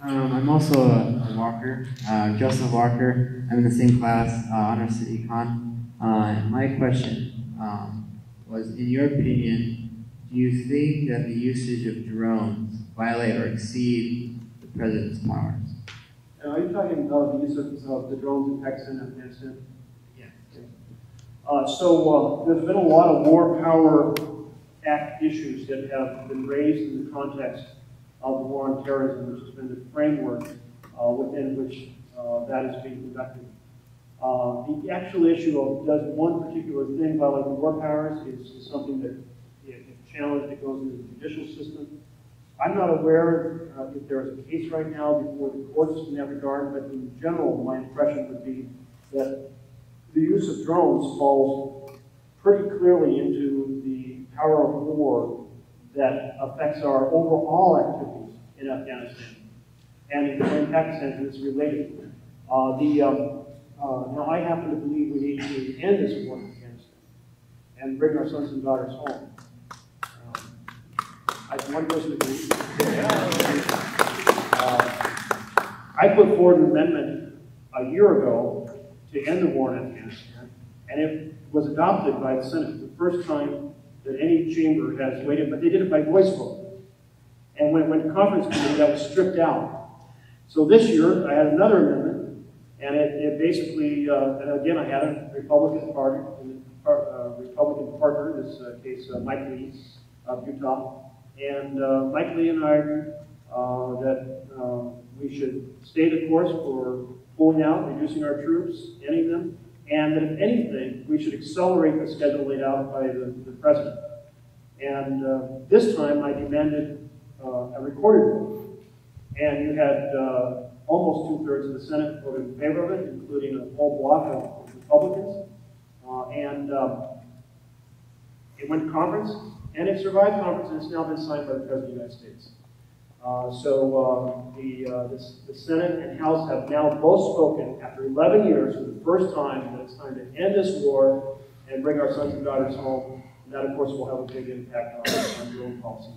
I'm also a Walker, Joseph Walker. I'm in the same class, Honor City Econ. My question was, in your opinion, do you think that the usage of drones violate or exceed the president's powers? Are you talking about the use of the drones in Pakistan and Afghanistan? Yeah. So there's been a lot of War Power Act issues that have been raised in the context of the war on terrorism, which has been the framework within which that is being conducted. The actual issue of does one particular thing violate the war powers is something that is a challenge that goes into the judicial system. I'm not aware if there is a case right now before the courts in that regard, but in general, my impression would be that the use of drones falls pretty clearly into the power of war that affects our overall activities in Afghanistan and in Pakistan, and it's related. Now, I happen to believe we need to end this war in Afghanistan and bring our sons and daughters home. One person agrees. I put forward an amendment a year ago to end the war in Afghanistan, and it was adopted by the Senate for the first time that any chamber has waited, but they did it by voice vote. And when it went to conference committee, that was stripped out. So this year, I had another amendment, and it basically, and again, I had a Republican partner, in this case, Mike Lee of Utah. And Mike Lee and I agreed that we should stay the course for pulling out, reducing our troops, ending them, and that if anything, we should accelerate the schedule laid out by the president. And this time I demanded a recorded vote. And you had almost 2/3 of the Senate voted in favor of it, including a whole block of Republicans. It went to conference, and it survived conference, and it's now been signed by the President of the United States. The Senate and House have now both spoken after 11 years for the first time that it's time to end this war and bring our sons and daughters home. And that, of course, will have a big impact on drone policy.